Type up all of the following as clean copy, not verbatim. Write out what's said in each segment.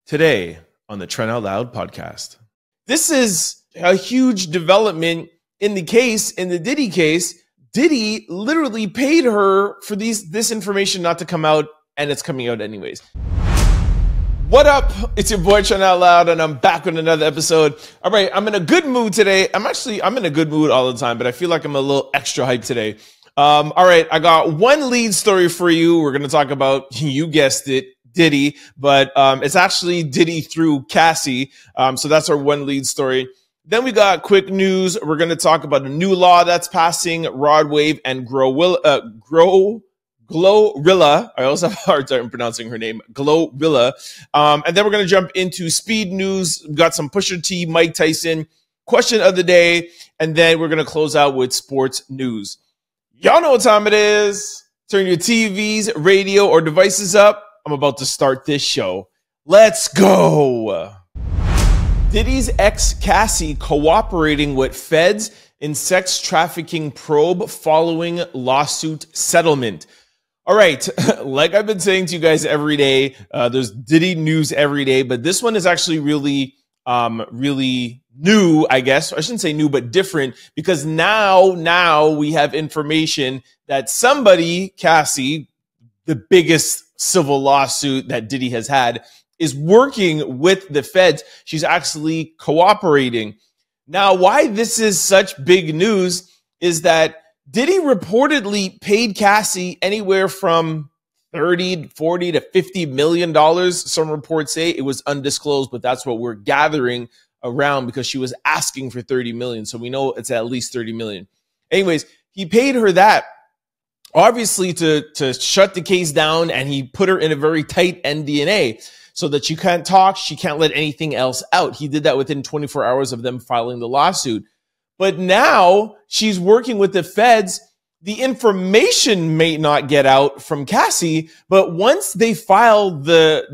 Today on the Trent Out Loud podcast. This is a huge development in the case, in the Diddy case. Diddy literally paid her for this information not to come out, and it's coming out anyways. What up? It's your boy Trent Out Loud, and I'm back with another episode. All right, I'm in a good mood today. I'm in a good mood all the time, but I feel like I'm a little extra hyped today. All right, I got one lead story for you. We're going to talk about, you guessed it, Diddy, but it's actually Diddy through Cassie. So that's our one lead story. Then we got quick news. We're going to talk about a new law that's passing, Rod Wave and GloRilla. I also have a hard time pronouncing her name, GloRilla. And then we're going to jump into speed news. We've got some Pusha T, Mike Tyson, question of the day, and then we're going to close out with sports news. Y'all know what time it is. Turn your TVs, radio, or devices up. I'm about to start this show. Let's go. Diddy's ex Cassie cooperating with feds in sex trafficking probe following lawsuit settlement. All right, like I've been saying to you guys every day, there's Diddy news every day, but this one is actually really new, I guess. I shouldn't say new, but different, because now we have information that somebody, Cassie, the biggest civil lawsuit that Diddy has had, is working with the feds. She's actually cooperating. Now, why this is such big news is that Diddy reportedly paid Cassie anywhere from 30, 40 to $50 million. Some reports say it was undisclosed, but that's what we're gathering around because she was asking for 30 million. So we know it's at least 30 million. Anyways, he paid her that, obviously to shut the case down, and he put her in a very tight NDA so that she can't talk, she can't let anything else out. He did that within 24 hours of them filing the lawsuit. But now she's working with the feds. The information may not get out from Cassie, but once they file the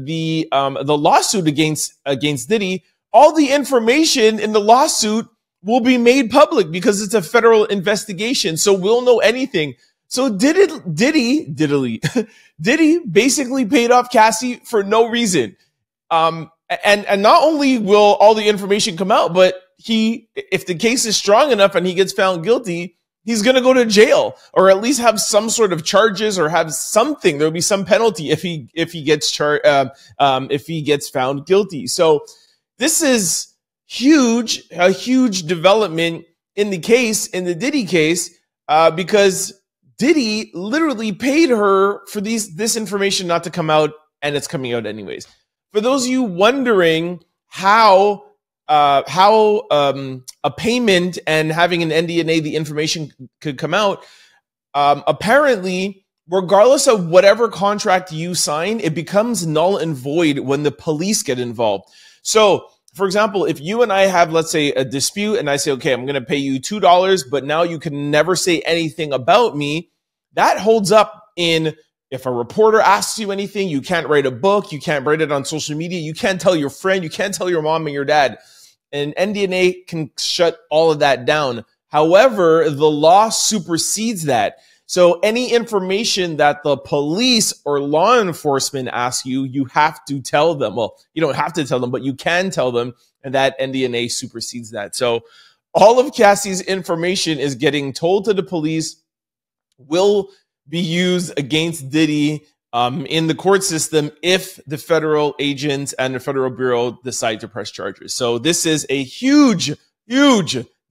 lawsuit against Diddy, all the information in the lawsuit will be made public because it's a federal investigation. So we'll know anything. So Diddy basically paid off Cassie for no reason. And not only will all the information come out, but if the case is strong enough and he gets found guilty, he's going to go to jail, or at least have some sort of charges, or have something. There'll be some penalty if he gets found guilty. So this is a huge development in the case, in the Diddy case, because Diddy literally paid her for this information not to come out, and it's coming out anyways. For those of you wondering how a payment and having an NDA, the information could come out, apparently, regardless of whatever contract you sign, it becomes null and void when the police get involved. So, for example, if you and I have, let's say, a dispute, and I say, okay, I'm going to pay you $2, but now you can never say anything about me, that holds up in, if a reporter asks you anything, you can't write a book, you can't write it on social media, you can't tell your friend, you can't tell your mom and your dad. And NDA can shut all of that down. However, the law supersedes that. So any information that the police or law enforcement ask you, you have to tell them. Well, you don't have to tell them, but you can tell them, and that NDA supersedes that. So all of Cassie's information is getting told to the police, will be used against Diddy in the court system if the federal agents and the federal bureau decide to press charges. So this is a huge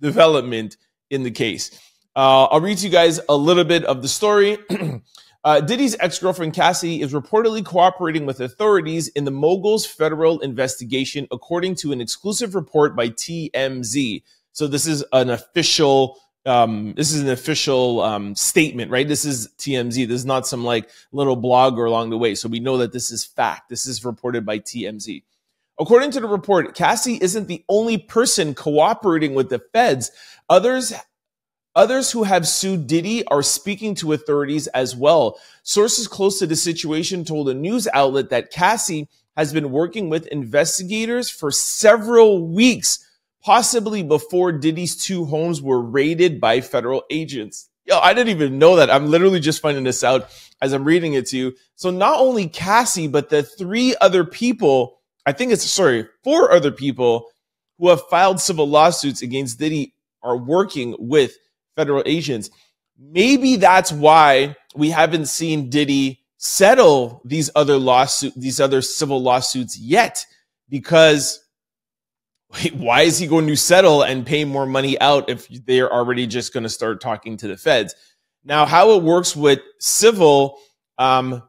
development in the case. I'll read to you guys a little bit of the story. Diddy's ex-girlfriend Cassie is reportedly cooperating with authorities in the mogul's federal investigation, according to an exclusive report by TMZ. So this is an official statement, right? This is TMZ. This is not some like little blog or along the way. So we know that this is fact. This is reported by TMZ. According to the report, Cassie isn't the only person cooperating with the feds. Others who have sued Diddy are speaking to authorities as well. Sources close to the situation told a news outlet that Cassie has been working with investigators for several weeks, possibly before Diddy's two homes were raided by federal agents. Yo, I didn't even know that. I'm literally just finding this out as I'm reading it to you. So not only Cassie, but the three other people 4 other people who have filed civil lawsuits against Diddy are working with federal agents. Maybe that's why we haven't seen Diddy settle these other civil lawsuits yet, because why is he going to settle and pay more money out if they're already just going to start talking to the feds? Now, how it works with civil,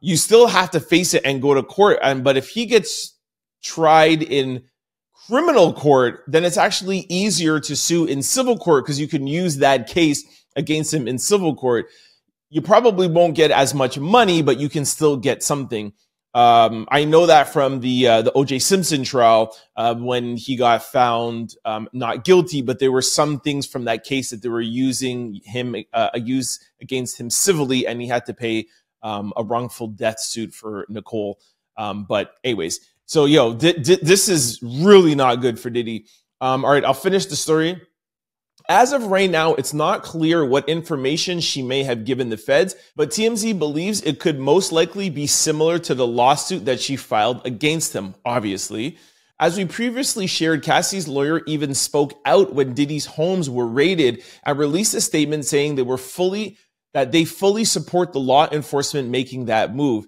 you still have to face it and go to court. But if he gets tried in criminal court, then it's actually easier to sue in civil court because you can use that case against him in civil court. You probably won't get as much money, but you can still get something. I know that from the O.J. Simpson trial when he got found not guilty, but there were some things from that case that they were using him use against him civilly, and he had to pay a wrongful death suit for Nicole. But anyways, so this is really not good for Diddy. All right, I'll finish the story. As of right now, it's not clear what information she may have given the feds, but TMZ believes it could most likely be similar to the lawsuit that she filed against him, obviously. As we previously shared, Cassie's lawyer even spoke out when Diddy's homes were raided and released a statement saying that they fully support the law enforcement making that move.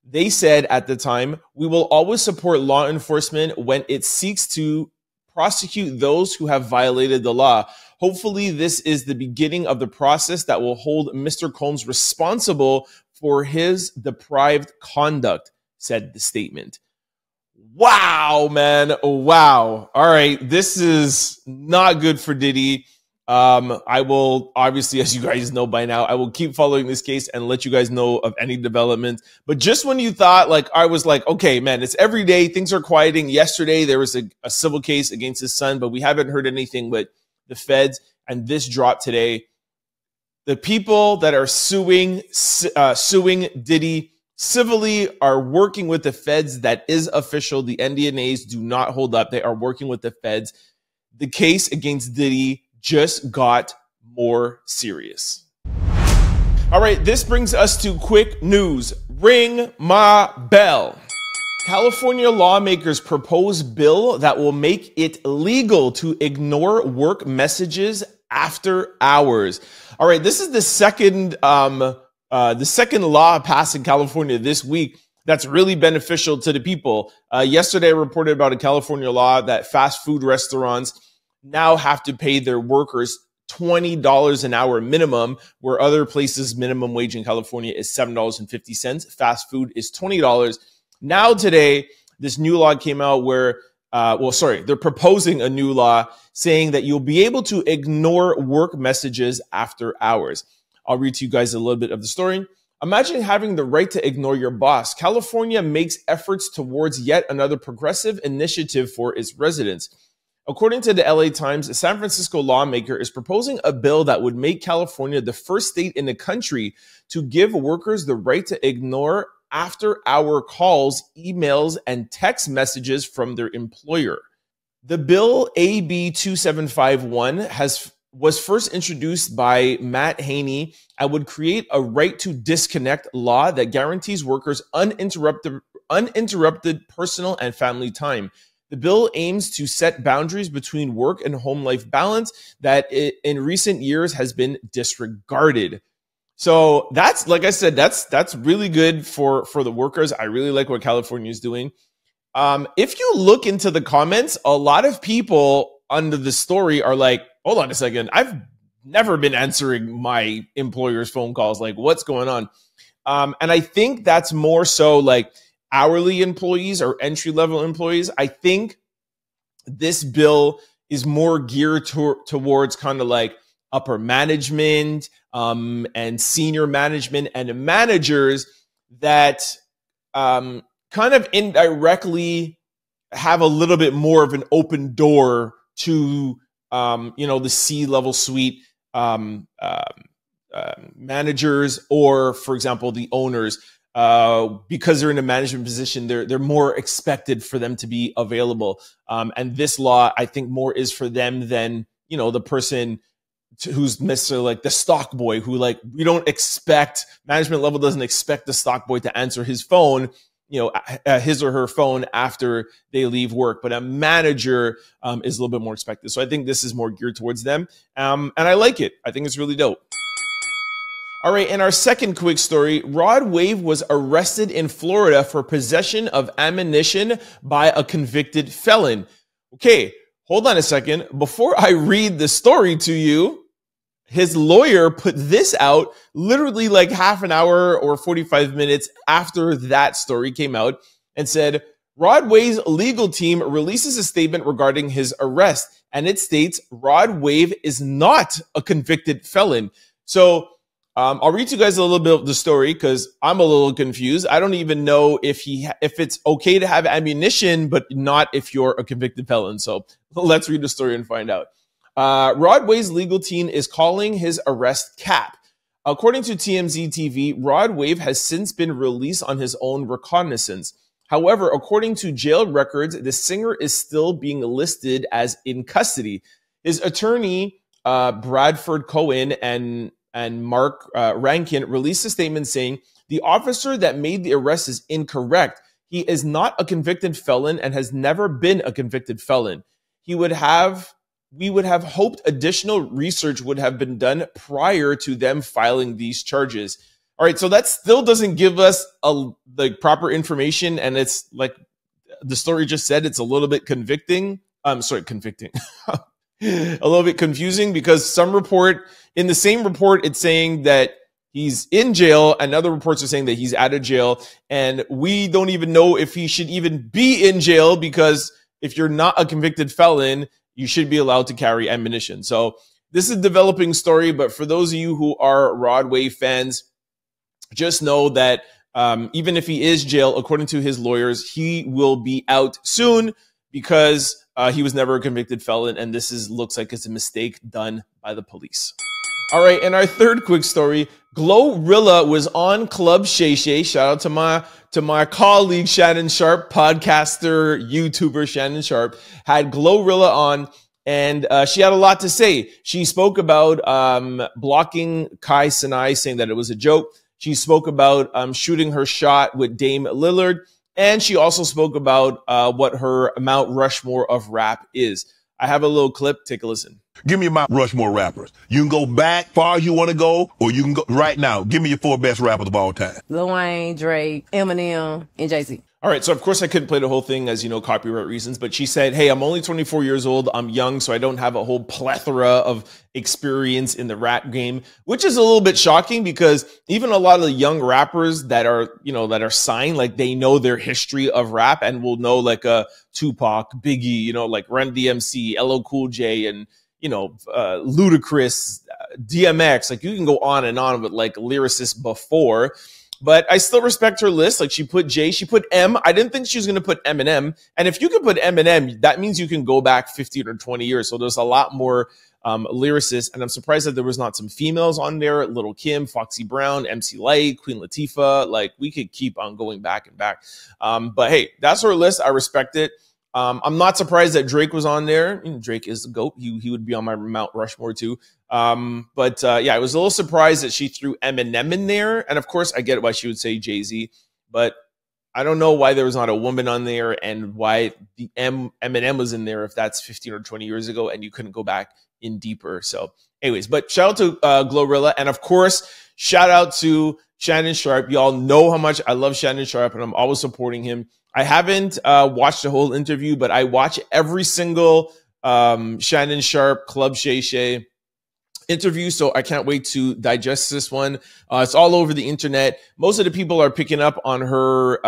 They said at the time, "We will always support law enforcement when it seeks to prosecute those who have violated the law. Hopefully, this is the beginning of the process that will hold Mr. Combs responsible for his deprived conduct," said the statement. Wow, man. Wow. All right. This is not good for Diddy. I will, obviously, as you guys know by now, I will keep following this case and let you guys know of any development. But just when you thought, I was like, okay, man, it's every day. Things are quieting. Yesterday, there was a civil case against his son, but we haven't heard anything with the feds, and this dropped today. The people that are suing Diddy civilly are working with the feds. That is official. The NDNAs do not hold up. They are working with the feds. The case against Diddy just got more serious. All right, this brings us to quick news. Ring my bell. California lawmakers propose bill that will make it legal to ignore work messages after hours. All right, this is the second law passed in California this week that's really beneficial to the people. Yesterday, I reported about a California law that fast food restaurants now have to pay their workers $20 an hour minimum, where other places minimum wage in California is $7.50. Fast food is $20. Now today, this new law came out where, they're proposing a new law saying that you'll be able to ignore work messages after hours. I'll read to you guys a little bit of the story. Imagine having the right to ignore your boss. California makes efforts towards yet another progressive initiative for its residents. According to the LA Times, a San Francisco lawmaker is proposing a bill that would make California the first state in the country to give workers the right to ignore after-hour calls, emails, and text messages from their employer. The bill AB2751 was first introduced by Matt Haney and would create a right to disconnect law that guarantees workers uninterrupted personal and family time. The bill aims to set boundaries between work and home life balance that in recent years has been disregarded. So that's, like I said, that's really good for the workers. I really like what California is doing. If you look into the comments, a lot of people under the story are like, hold on a second, I've never been answering my employer's phone calls. Like, what's going on? And I think that's more so like hourly employees or entry-level employees. I think this bill is more geared towards kind of like upper management and senior management and managers that kind of indirectly have a little bit more of an open door to the C-level suite managers, or for example the owners, because they're in a management position, they're more expected for them to be available. And this law, I think, more is for them than the person who's necessarily like the stock boy, who, like, we don't expect, management level doesn't expect the stock boy to answer his phone his or her phone after they leave work, but a manager is a little bit more expected. So I think this is more geared towards them, and I like it. I think it's really dope. All right, in our second quick story, Rod Wave was arrested in Florida for possession of ammunition by a convicted felon. Okay, hold on a second. Before I read the story to you, his lawyer put this out literally like half an hour or 45 minutes after that story came out and said, Rod Wave's legal team releases a statement regarding his arrest, and it states Rod Wave is not a convicted felon. So I'll read you guys a little bit of the story because I'm a little confused. I don't even know if it's okay to have ammunition, but not if you're a convicted felon. So let's read the story and find out. Rod Wave's legal team is calling his arrest cap. According to TMZ TV, Rod Wave has since been released on his own recognizance. However, according to jail records, the singer is still being listed as in custody. His attorney, Bradford Cohen and Mark Rankin released a statement saying, the officer that made the arrest is incorrect. He is not a convicted felon and has never been a convicted felon. We would have hoped additional research would have been done prior to them filing these charges. All right, so that still doesn't give us the proper information, and it's like the story just said, it's a little bit convicting. Convicting. A little bit confusing because in the same report, it's saying that he's in jail, and other reports are saying that he's out of jail, and we don't even know if he should even be in jail because if you're not a convicted felon, you should be allowed to carry ammunition. So this is a developing story, but for those of you who are Rod Wave fans, just know that even if he is jailed, according to his lawyers, he will be out soon because he was never a convicted felon, and this looks like it's a mistake done by the police. All right, and our third quick story, GloRilla was on Club Shay. Shout out to my colleague Shannon Sharp, podcaster, YouTuber Shannon Sharp, had GloRilla on, and she had a lot to say. She spoke about blocking Kai Sinai, saying that it was a joke. She spoke about shooting her shot with Dame Lillard, and she also spoke about what her Mount Rushmore of rap is. I have a little clip. Take a listen. Give me my Rushmore rappers. You can go back far as you want to go, or you can go right now. Give me your 4 best rappers of all time. Lil Wayne, Drake, Eminem, and Jay-Z. All right, so of course I couldn't play the whole thing as, copyright reasons, but she said, hey, I'm only 24 years old. I'm young, so I don't have a whole plethora of experience in the rap game, which is a little bit shocking because even a lot of the young rappers that are signed, like they know their history of rap and will know like a Tupac, Biggie, like Run DMC, LL Cool J, and Ludacris, DMX. Like you can go on and on with like lyricists before. But I still respect her list. Like she put J, she put M. I didn't think she was going to put Eminem. And if you can put Eminem, that means you can go back 15 or 20 years. So there's a lot more lyricists. And I'm surprised that there was not some females on there. Little Kim, Foxy Brown, MC Lyte, Queen Latifah. Like we could keep on going back and back. But hey, that's her list. I respect it. I'm not surprised that Drake was on there. Drake is the GOAT. He would be on my Mount Rushmore too. Yeah, I was a little surprised that she threw Eminem in there. And of course, I get why she would say Jay-Z, but I don't know why there was not a woman on there and why the Eminem was in there if that's 15 or 20 years ago and you couldn't go back in deeper. So anyways, but shout out to GloRilla. And of course, shout out to Shannon Sharp. Y'all know how much I love Shannon Sharp and I'm always supporting him. I haven't watched the whole interview, but I watch every single Shannon Sharp, Club Shay interview, so I can't wait to digest this one. It's all over the internet. Most of the people are picking up on her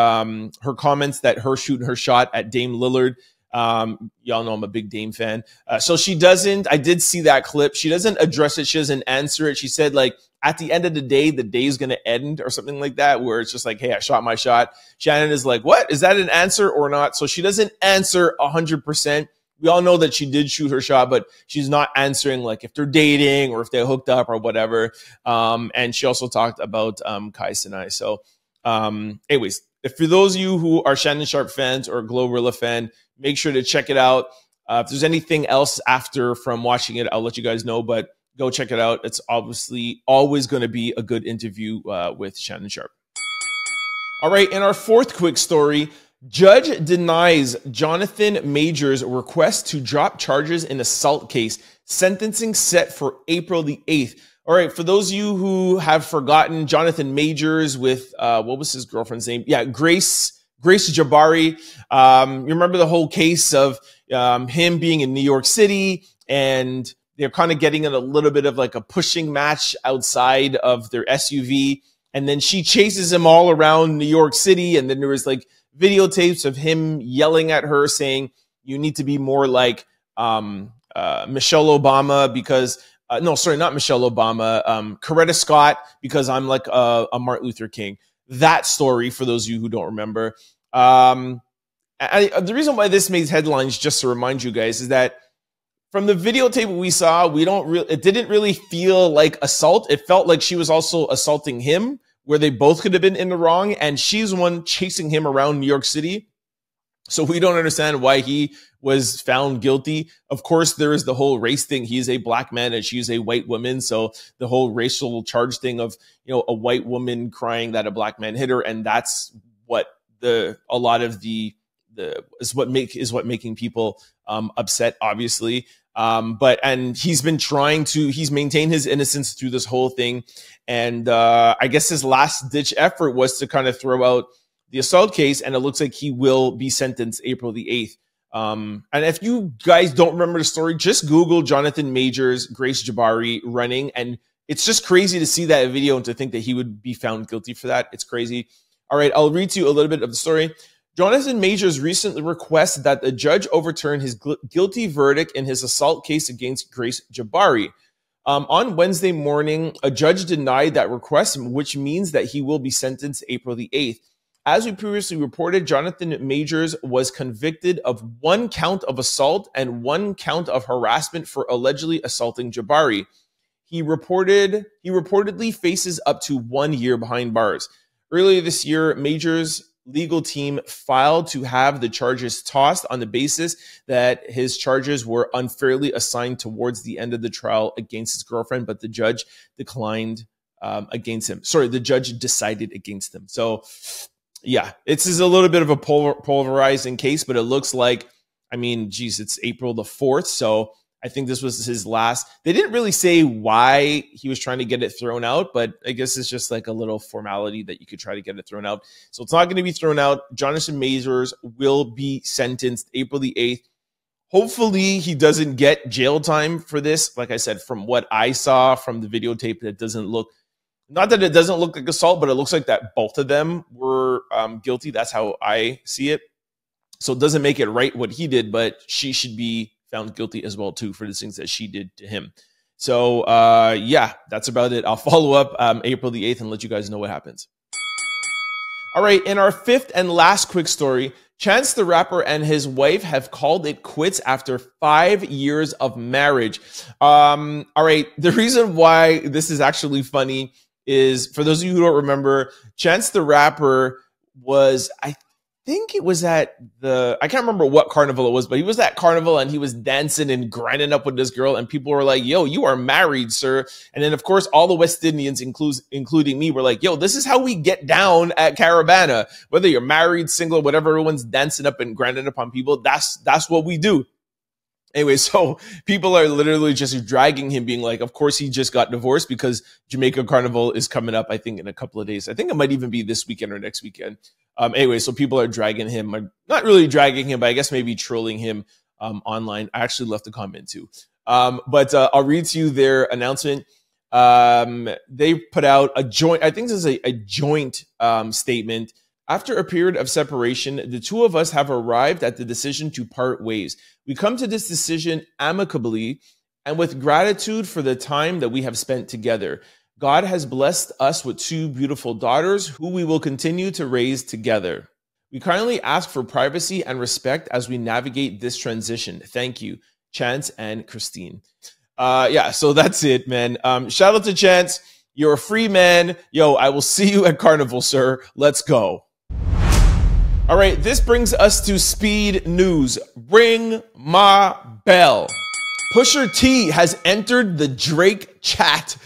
her comments that her shooting her shot at Dame Lillard. Y'all know I'm a big Dame fan. So she doesn't, I did see that clip. She doesn't address it. She doesn't answer it. She said like, at the end of the day is going to end or something like that, where it's just like, hey, I shot my shot. Shannon is like, what? Is that an answer or not? So she doesn't answer 100%. We all know that she did shoot her shot, but she's not answering like if they're dating or if they hooked up or whatever. And she also talked about Kai Sinai. So anyways, if for those of you who are Shannon Sharp fans or GloRilla fan, make sure to check it out. If there's anything else after from watching it, I'll let you guys know, but go check it out. It's obviously always going to be a good interview with Shannon Sharp. All right, in our fourth quick story, judge denies Jonathan Majors' request to drop charges in assault case. Sentencing set for April the 8th. All right, for those of you who have forgotten, Jonathan Majors with, what was his girlfriend's name? Yeah, Grace Jabari. You remember the whole case of him being in New York City, and they're kind of getting in a little bit of like a pushing match outside of their SUV. And then she chases him all around New York City. And then there was like videotapes of him yelling at her saying, you need to be more like Michelle Obama because, no, sorry, not Michelle Obama, Coretta Scott, because I'm like a Martin Luther King. That story, for those of you who don't remember. The reason why this made headlines, just to remind you guys, is that from the videotape we saw, it didn't really feel like assault. It felt like she was also assaulting him, where they both could have been in the wrong, and she's one chasing him around New York City. So we don't understand why he was found guilty. Of course, there is the whole race thing. He is a black man and she's a white woman. So the whole racial charge thing of, you know, a white woman crying that a black man hit her, and that's what is what making people upset, obviously. And he's maintained his innocence through this whole thing. And I guess his last ditch effort was to kind of throw out the assault case, and it looks like he will be sentenced April the 8th. And if you guys don't remember the story, just Google Jonathan Majors, Grace Jabari running, and it's just crazy to see that video and to think that he would be found guilty for that. It's crazy. All right, I'll read to you a little bit of the story. Jonathan Majors recently requested that the judge overturn his guilty verdict in his assault case against Grace Jabari. On Wednesday morning, a judge denied that request, which means that he will be sentenced April the 8th. As we previously reported, Jonathan Majors was convicted of 1 count of assault and 1 count of harassment for allegedly assaulting Jabari. He reportedly faces up to 1 year behind bars. Earlier this year, Majors' legal team filed to have the charges tossed on the basis that his charges were unfairly assigned towards the end of the trial against his girlfriend, but the judge declined against him. Sorry, the judge decided against him. So, yeah, this is a little bit of a polarizing case, but it looks like, I mean, geez, it's April the 4th, so I think this was his last. They didn't really say why he was trying to get it thrown out, but I guess it's just like a little formality that you could try to get it thrown out. So it's not going to be thrown out. Jonathan Majors will be sentenced April the 8th. Hopefully he doesn't get jail time for this. Like I said, from what I saw from the videotape, it doesn't look, not that it doesn't look like assault, but it looks like that both of them were guilty. That's how I see it. So it doesn't make it right what he did, but she should be found guilty as well, too, for the things that she did to him. So, yeah, that's about it. I'll follow up April the 8th and let you guys know what happens. All right, in our fifth and last quick story, Chance the Rapper and his wife have called it quits after 5 years of marriage. All right, the reason why this is actually funny is, for those of you who don't remember, Chance the Rapper was, I think it was at I can't remember what carnival it was, but he was at carnival and he was dancing and grinding up with this girl, and people were like, yo, you are married, sir. And then, of course, all the West Indians, including me, were like, yo, this is how we get down at Caravana. Whether you're married, single, whatever, everyone's dancing up and grinding up on people. That's what we do. Anyway, so people are literally just dragging him, being like, of course, he just got divorced because Jamaica Carnival is coming up, I think, in a couple of days. I think it might even be this weekend or next weekend. Anyway, so people are dragging him, not really dragging him, but I guess maybe trolling him online. I actually left a comment too. But I'll read to you their announcement. They put out a joint, I think this is a joint statement. After a period of separation, the two of us have arrived at the decision to part ways. We come to this decision amicably and with gratitude for the time that we have spent together. God has blessed us with 2 beautiful daughters who we will continue to raise together. We kindly ask for privacy and respect as we navigate this transition. Thank you, Chance and Christine. Yeah, so that's it, man. Shout out to Chance. You're a free man. Yo, I will see you at Carnival, sir. Let's go. All right, this brings us to speed news. Ring my bell. Pusha T has entered the Drake chat.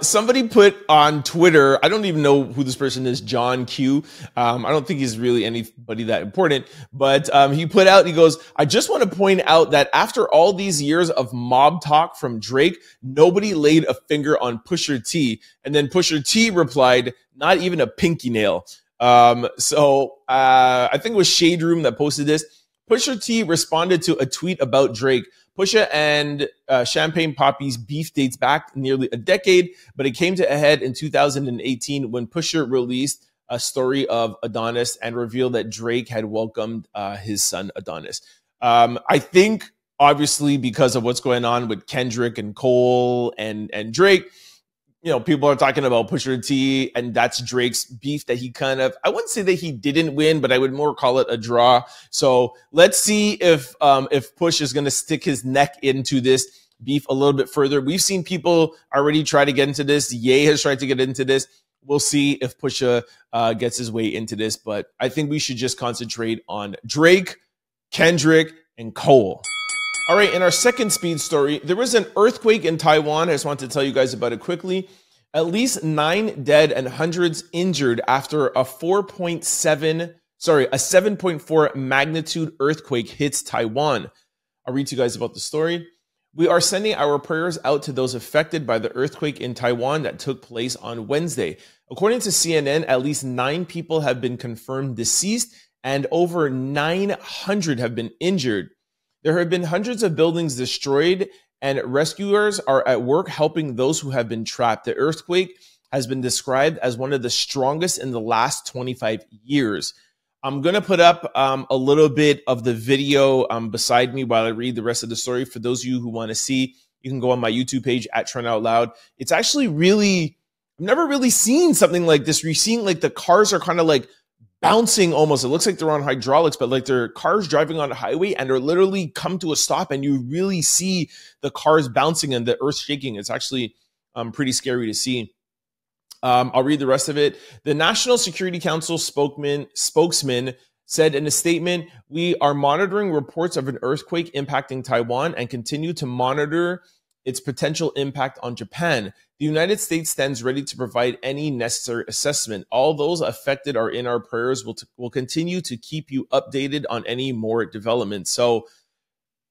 Somebody put on Twitter, I don't even know who this person is, John Q. I don't think he's really anybody that important, but he put out, he goes, I just want to point out that after all these years of mob talk from Drake, nobody laid a finger on Pusha T. And then Pusha T replied, not even a pinky nail. I think it was Shade Room that posted this. Pusha T responded to a tweet about Drake. Pusha and Champagne Poppy's beef dates back nearly a decade, but it came to a head in 2018 when Pusha released a story of Adonis and revealed that Drake had welcomed his son Adonis. I think, obviously, because of what's going on with Kendrick and Cole and Drake, you know, people are talking about Pusha T, and that's Drake's beef that he kind of, I wouldn't say that he didn't win, but I would more call it a draw. So let's see if Push is going to stick his neck into this beef a little bit further. We've seen people already try to get into this. Ye has tried to get into this. We'll see if Pusha gets his way into this, but I think we should just concentrate on Drake, Kendrick, and Cole. All right, in our second speed story, there was an earthquake in Taiwan. I just want to tell you guys about it quickly. At least 9 dead and hundreds injured after a 7.4 magnitude earthquake hits Taiwan. I'll read to you guys about the story. We are sending our prayers out to those affected by the earthquake in Taiwan that took place on Wednesday. According to CNN, at least 9 people have been confirmed deceased and over 900 have been injured. There have been hundreds of buildings destroyed, and rescuers are at work helping those who have been trapped. The earthquake has been described as one of the strongest in the last 25 years. I'm going to put up a little bit of the video beside me while I read the rest of the story. For those of you who want to see, you can go on my YouTube page at Trend Out Loud. It's actually really, I've never really seen something like this. You're seeing like the cars are kind of like bouncing almost. It looks like they're on hydraulics, but like they're cars driving on a highway and they're literally come to a stop and you really see the cars bouncing and the earth shaking. It's actually pretty scary to see. I'll read the rest of it. The National Security Council spokesman said in a statement, we are monitoring reports of an earthquake impacting Taiwan and continue to monitor its potential impact on Japan. The United States stands ready to provide any necessary assessment. All those affected are in our prayers. We'll continue to keep you updated on any more developments. So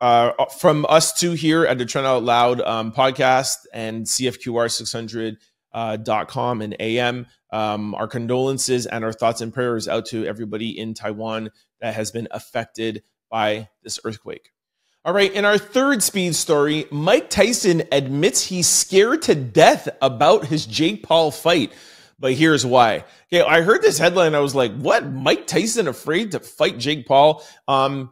from us two here at the Trend Out Loud podcast and CFQR600.com and AM, our condolences and our thoughts and prayers out to everybody in Taiwan that has been affected by this earthquake. All right, in our third speed story, Mike Tyson admits he's scared to death about his Jake Paul fight, but here's why. Okay, I heard this headline, I was like, what? Mike Tyson afraid to fight Jake Paul? And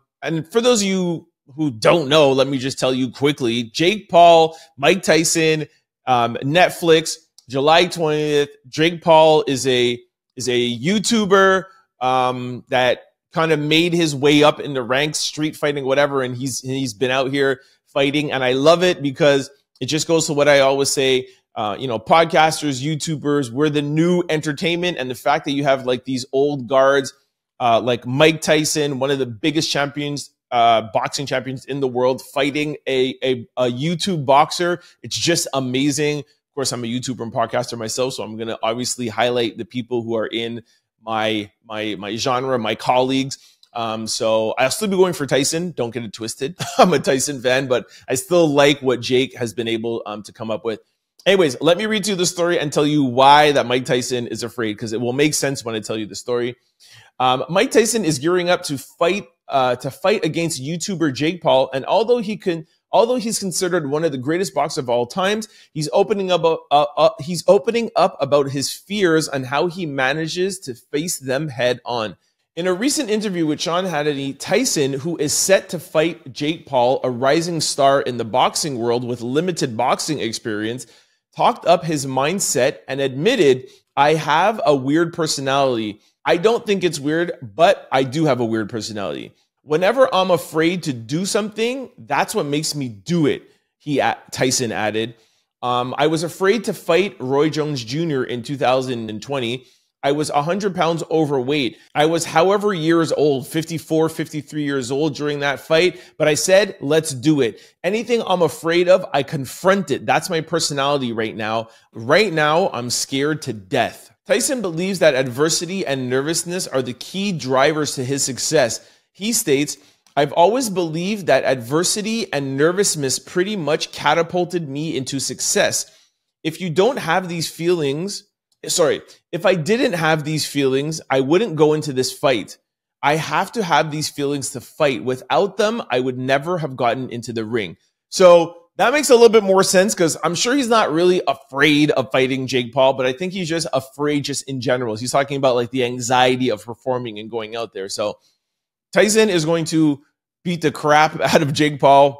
for those of you who don't know, let me just tell you quickly, Jake Paul, Mike Tyson, Netflix, July 20th. Jake Paul is a YouTuber that kind of made his way up in the ranks, street fighting, whatever, and he's been out here fighting, and I love it because it just goes to what I always say, podcasters, YouTubers, we're the new entertainment, and the fact that you have like these old guards like Mike Tyson, one of the biggest champions, boxing champions in the world, fighting a YouTube boxer, it's just amazing. Of course, I'm a YouTuber and podcaster myself, so I'm going to obviously highlight the people who are in my genre, my colleagues. So I'll still be going for Tyson. Don't get it twisted. I'm a Tyson fan, but I still like what Jake has been able to come up with. Anyways, let me read you the story and tell you why that Mike Tyson is afraid, because it will make sense when I tell you the story. Mike Tyson is gearing up to fight against YouTuber Jake Paul, and although he's considered one of the greatest boxers of all times, he's opening up about his fears and how he manages to face them head on. In a recent interview with Sean Hannity, Tyson, who is set to fight Jake Paul, a rising star in the boxing world with limited boxing experience, talked up his mindset and admitted, I have a weird personality. I don't think it's weird, but I do have a weird personality. Whenever I'm afraid to do something, that's what makes me do it, Tyson added. I was afraid to fight Roy Jones Jr. in 2020. I was 100 pounds overweight. I was however years old, 54, 53 years old during that fight. But I said, let's do it. Anything I'm afraid of, I confront it. That's my personality right now. Right now, I'm scared to death. Tyson believes that adversity and nervousness are the key drivers to his success. He states, I've always believed that adversity and nervousness pretty much catapulted me into success. If you don't have these feelings, if I didn't have these feelings, I wouldn't go into this fight. I have to have these feelings to fight. Without them, I would never have gotten into the ring. So that makes a little bit more sense because I'm sure he's not really afraid of fighting Jake Paul, but I think he's just afraid just in general. He's talking about like the anxiety of performing and going out there. So Tyson is going to beat the crap out of Jake Paul.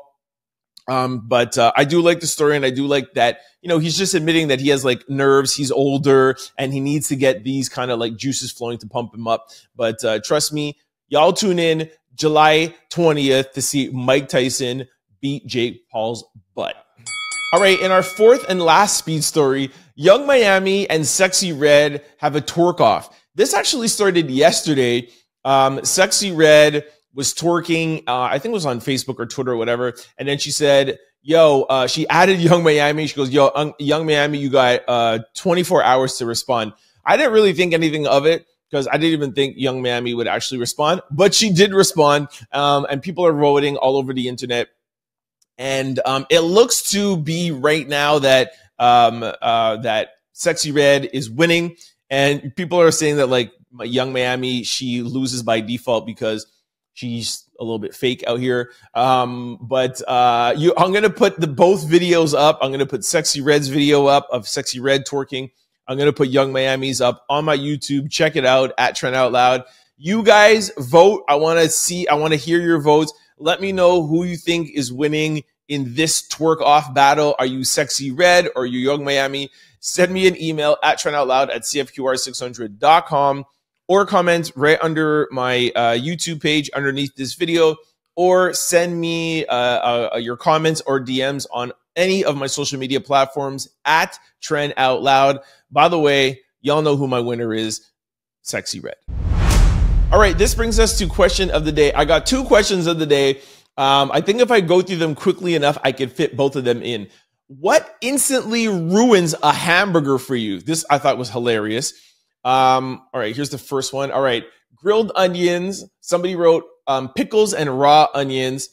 But I do like the story, and I do like that, you know, he's just admitting that he has like nerves, he's older, and he needs to get these kind of like juices flowing to pump him up. But trust me, y'all tune in July 20th to see Mike Tyson beat Jake Paul's butt. All right, in our fourth and last speed story, Young Miami and Sexyy Red have a twerk off. This actually started yesterday. Sexyy Red was twerking, I think it was on Facebook or Twitter or whatever. And then she said, yo, she added Young Miami. She goes, yo, Young Miami, you got 24 hours to respond. I didn't really think anything of it because I didn't even think Young Miami would actually respond. But she did respond, and people are voting all over the internet. And it looks to be right now that that Sexyy Red is winning. And people are saying that, like, Young Miami, she loses by default because she's a little bit fake out here. I'm going to put both videos up. I'm going to put Sexyy Red's video up of Sexyy Red twerking. I'm going to put Young Miami's up on my YouTube. Check it out at Trend Out Loud. You guys vote. I want to hear your votes. Let me know who you think is winning in this twerk off battle. Are you Sexyy Red or are you Young Miami? Send me an email at trendoutloud@cfqr600.com. or comment right under my YouTube page underneath this video, or send me your comments or DMs on any of my social media platforms at Trend Out Loud. By the way, y'all know who my winner is, Sexyy Red. All right, this brings us to question of the day. I got two questions of the day. I think if I go through them quickly enough, I could fit both of them in. What instantly ruins a hamburger for you? This I thought was hilarious. All right, here's the first one. All right, grilled onions. Somebody wrote pickles and raw onions,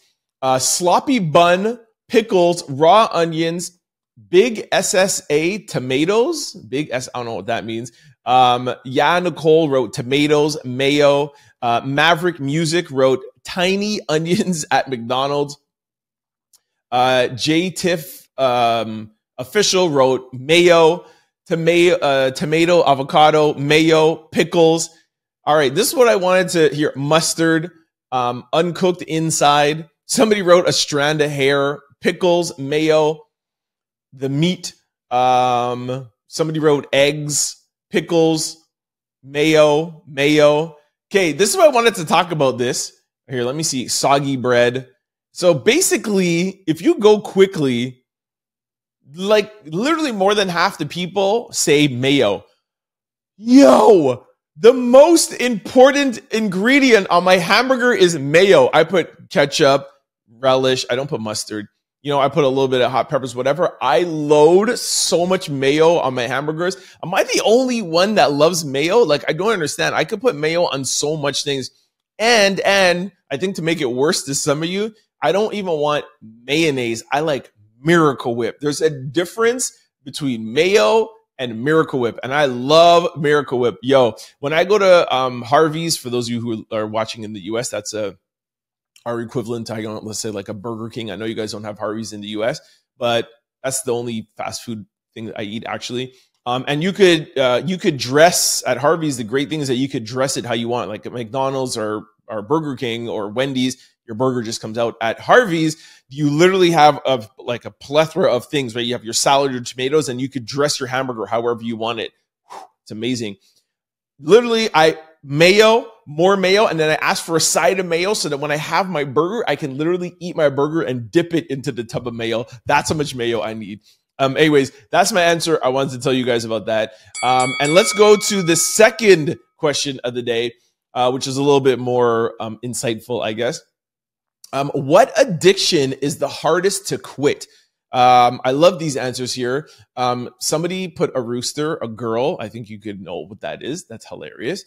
sloppy bun, pickles, raw onions, big SSA tomatoes. Big S, I don't know what that means. Yeah, Nicole wrote tomatoes, mayo. Maverick Music wrote tiny onions at McDonald's. J Tiff Official wrote mayo. Tomato, avocado, mayo, pickles. All right, this is what I wanted to hear. Mustard, uncooked inside. Somebody wrote a strand of hair, pickles, mayo, the meat. Somebody wrote eggs, pickles, mayo. Okay, this is what I wanted to talk about this. Here, let me see. Soggy bread. So basically, if you go quickly, like literally more than half the people say mayo. Yo, the most important ingredient on my hamburger is mayo. I put ketchup, relish. I don't put mustard. You know, I put a little bit of hot peppers, whatever. I load so much mayo on my hamburgers. Am I the only one that loves mayo? Like, I don't understand. I could put mayo on so much things. And I think to make it worse to some of you, I don't even want mayonnaise. I like Miracle Whip. There's a difference between mayo and Miracle Whip, and I love Miracle Whip. Yo, when I go to Harvey's, for those of you who are watching in the US, that's our equivalent to, let's say, like a Burger King. I know you guys don't have Harvey's in the US, but that's the only fast food thing that I eat, actually. And you could dress at Harvey's. The great thing is that you could dress it how you want, like at McDonald's or Burger King or Wendy's. Your burger just comes out. At Harvey's, you literally have like a plethora of things, right? You have your salad, your tomatoes, and you could dress your hamburger however you want it. It's amazing. Literally, more mayo, and then I ask for a side of mayo so that when I have my burger, I can literally eat my burger and dip it into the tub of mayo. That's how much mayo I need. Anyways, that's my answer. I wanted to tell you guys about that. And let's go to the second question of the day, which is a little bit more insightful, I guess. What addiction is the hardest to quit? I love these answers here. Somebody put a rooster, a girl. I think you could know what that is. That's hilarious.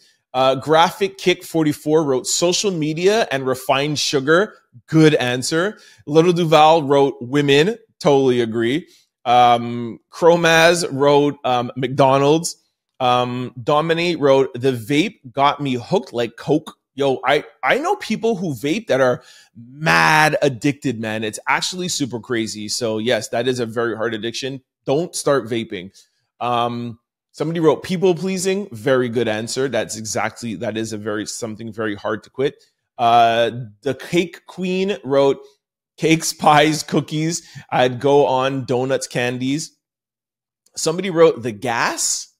Graphic Kick 44 wrote social media and refined sugar. Good answer. Little Duval wrote women. Totally agree. Chromaz wrote McDonald's. Dominique wrote the vape got me hooked like Coke. Yo, I know people who vape that are mad addicted, man. It's actually super crazy. So yes, that is a very hard addiction. Don't start vaping. Somebody wrote people pleasing. Very good answer. That is something very hard to quit. The Cake Queen wrote cakes, pies, cookies. I'd go on donuts, candies. Somebody wrote the gas.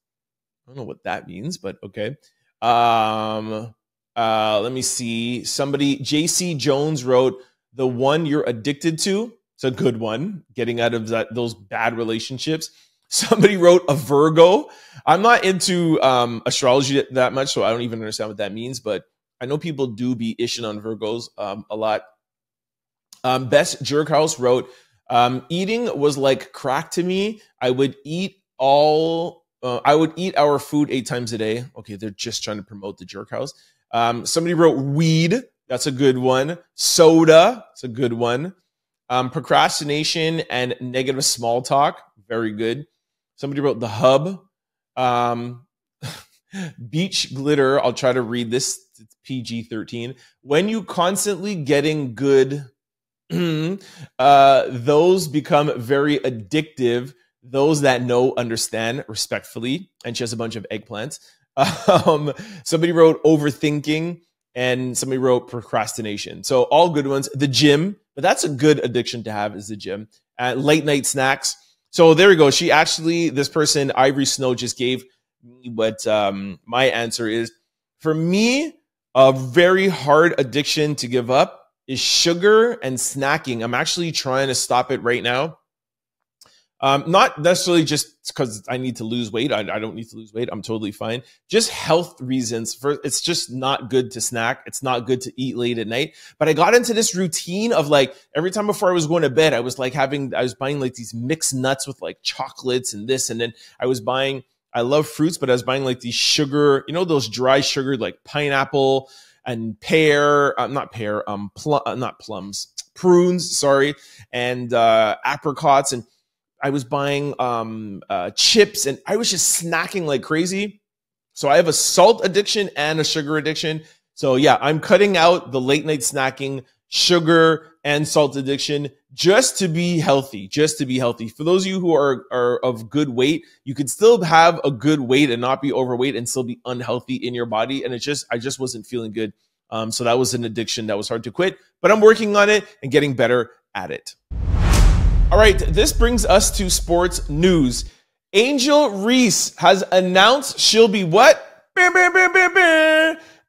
I don't know what that means, but okay. Let me see. Somebody, JC Jones wrote the one you're addicted to. It's a good one. Getting out of those bad relationships. Somebody wrote a Virgo. I'm not into astrology that much, so I don't even understand what that means, but I know people do be ishing on Virgos a lot. Best Jerkhouse wrote, eating was like crack to me. I would eat our food 8 times a day. Okay, they're just trying to promote the Jerkhouse. Somebody wrote weed. That's a good one. Soda. That's a good one. Procrastination and negative small talk. Very good. Somebody wrote the hub. Beach glitter. I'll try to read this. It's PG-13. When you constantly getting good, those become very addictive. Those that know understand, respectfully. And she has a bunch of eggplants. Somebody wrote overthinking, and somebody wrote procrastination. So all good ones. The gym, but that's a good addiction to have, is the gym. Late night snacks. So there we go. This person, Ivory Snow, just gave me what my answer is. For me, a very hard addiction to give up is sugar and snacking. I'm actually trying to stop it right now. Not necessarily just because I need to lose weight. I don't need to lose weight. I'm totally fine. Just health reasons. It's just not good to snack. It's not good to eat late at night. But I got into this routine of like every time before I was going to bed, I was buying like these mixed nuts with like chocolates and this. And then I love fruits, but I was buying like these sugar, those dry sugar, like pineapple and prunes, sorry. And apricots, and I was buying chips, and I was just snacking like crazy. So I have a salt addiction and a sugar addiction. So yeah, I'm cutting out the late night snacking, sugar, and salt addiction just to be healthy, For those of you who are of good weight, you could still have a good weight and not be overweight and still be unhealthy in your body. And I just wasn't feeling good. So that was an addiction that was hard to quit, but I'm working on it and getting better at it. All right, this brings us to sports news. Angel Reece has announced she'll be what?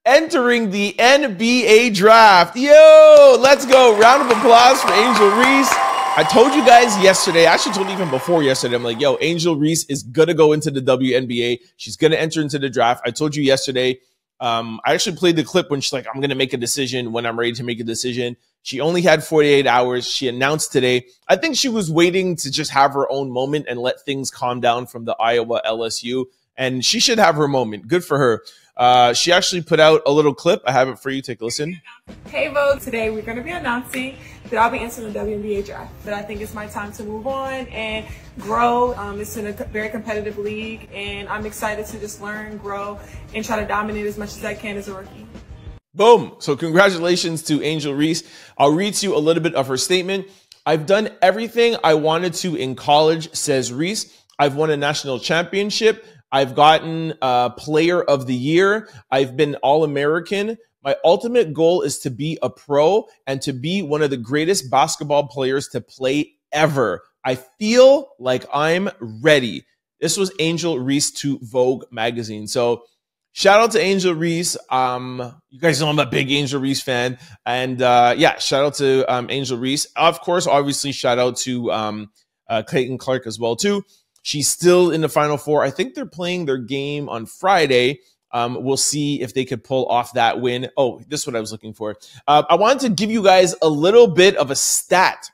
Entering the NBA draft. Yo, let's go. Round of applause for Angel Reece. I told you guys yesterday, I actually told you even before yesterday, I'm like, yo, Angel Reece is going to go into the WNBA. She's going to enter into the draft. I told you yesterday. I actually played the clip when she's like, I'm going to make a decision when I'm ready to make a decision. She only had 48 hours. She announced today. I think she was waiting to just have her own moment and let things calm down from the Iowa LSU. And she should have her moment. Good for her. She actually put out a little clip. I have it for you. Take a listen. Hey, Vogue. Today we're going to be announcing that I'll be entering the WNBA draft. But I think it's my time to move on and grow. It's in a very competitive league, and I'm excited to just learn, grow, and try to dominate as much as I can as a rookie. Boom. So congratulations to Angel Reece. I'll read to you a little bit of her statement. I've done everything I wanted to in college, says Reece. I've won a national championship. I've gotten player of the year. I've been All-American. My ultimate goal is to be a pro and to be one of the greatest basketball players to play ever. I feel like I'm ready. This was Angel Reece to Vogue magazine. So shout out to Angel Reece. You guys know I'm a big Angel Reece fan. And yeah, shout out to Angel Reece. Of course, obviously, shout out to Clayton Clark as well too. She's still in the Final Four. I think they're playing their game on Friday. We'll see if they could pull off that win. Oh, this is what I was looking for. I wanted to give you guys a little bit of a stat.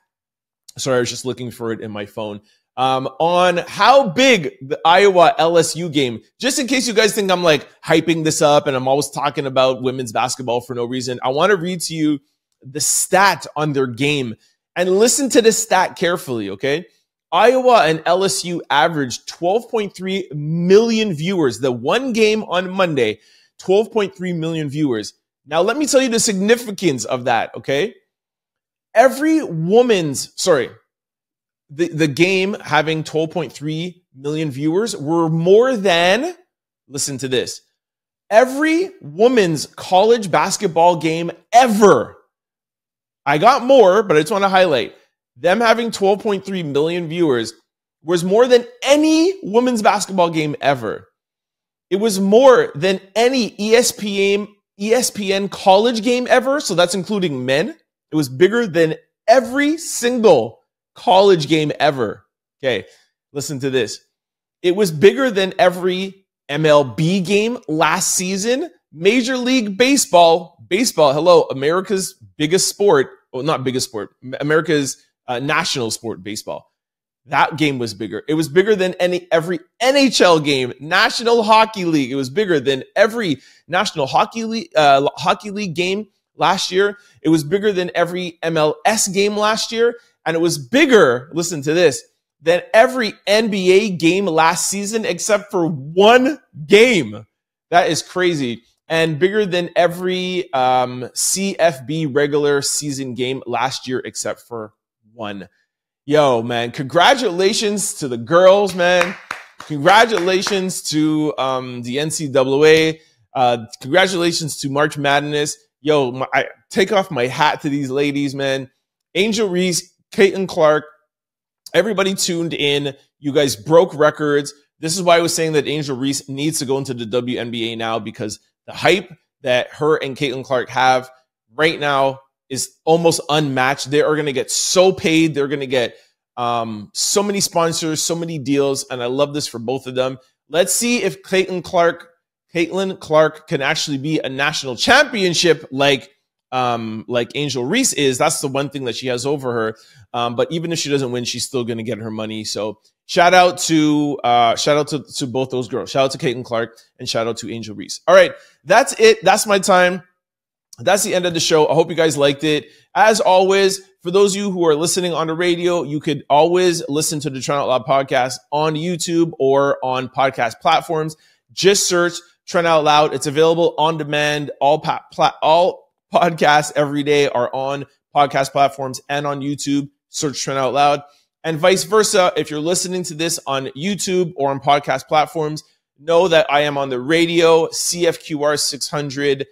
Sorry, I was just looking for it in my phone. On how big the Iowa LSU game, just in case you guys think I'm like hyping this up and I'm always talking about women's basketball for no reason. I want to read to you the stat on their game and listen to this stat carefully, okay? Iowa and LSU averaged 12.3 million viewers. The one game on Monday, 12.3 million viewers. Now, let me tell you the significance of that, okay? The game having 12.3 million viewers were more than, listen to this, every women's college basketball game ever. I got more, but I just want to highlight them having 12.3 million viewers was more than any women's basketball game ever. It was more than any ESPN college game ever. So that's including men. It was bigger than every single college game ever. Okay, listen to this. It was bigger than every MLB game last season. Major League Baseball, hello, America's biggest sport. Well, not biggest sport, America's national sport, baseball. That game was bigger. It was bigger than every NHL game, National Hockey League. It was bigger than every National Hockey League game last year. It was bigger than every MLS game last year. And it was bigger, listen to this, than every NBA game last season except for one game. That is crazy. And bigger than every CFB regular season game last year except for one. Yo, man, congratulations to the girls, man. Congratulations to the NCAA. Congratulations to March Madness. Yo, I take off my hat to these ladies, man. Angel Reece, Caitlin Clark, everybody tuned in. You guys broke records. This is why I was saying that Angel Reece needs to go into the WNBA now, because the hype that her and Caitlin Clark have right now is almost unmatched. They are going to get so paid. They're going to get so many sponsors, so many deals, and I love this for both of them. Let's see if Caitlin Clark can actually be a national championship like Angel Reece is. That's the one thing that she has over her. But even if she doesn't win, she's still going to get her money. So shout out to both those girls. Shout out to Caitlin Clark and shout out to Angel Reece. All right, that's it. That's my time. That's the end of the show. I hope you guys liked it. As always, for those of you who are listening on the radio, you could always listen to the Trent Out Loud podcast on YouTube or on podcast platforms. Just search Trent Out Loud. It's available on demand. All podcasts every day are on podcast platforms and on YouTube. Search Trent Out Loud. And vice versa. If you're listening to this on YouTube or on podcast platforms, know that I am on the radio, CFQR 600.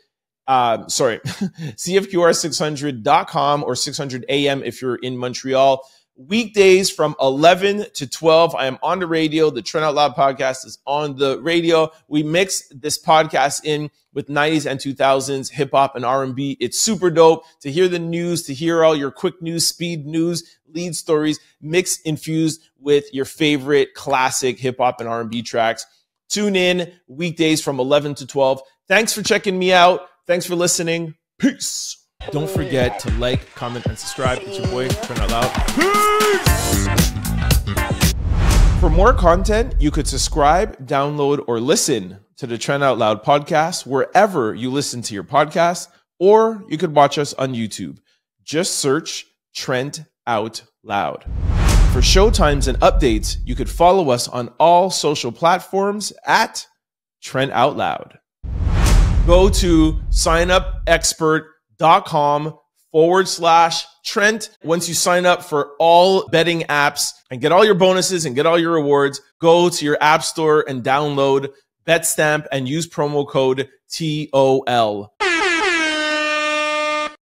CFQR600.com or 600 AM if you're in Montreal. Weekdays from 11 to 12, I am on the radio. The Trent Out Loud podcast is on the radio. We mix this podcast in with 90s and 2000s hip-hop and R&B. It's super dope to hear the news, to hear all your quick news, speed news, lead stories, mixed, infused with your favorite classic hip-hop and R&B tracks. Tune in weekdays from 11 to 12. Thanks for checking me out. Thanks for listening. Peace. Don't forget to like, comment, and subscribe. It's your boy, Trent Out Loud. Peace. For more content, you could subscribe, download, or listen to the Trent Out Loud podcast wherever you listen to your podcast, or you could watch us on YouTube. Just search Trent Out Loud. For showtimes and updates, you could follow us on all social platforms at Trent Out Loud. Go to signupexpert.com/Trent. Once you sign up for all betting apps and get all your bonuses and get all your rewards, go to your app store and download BetStamp and use promo code TOL.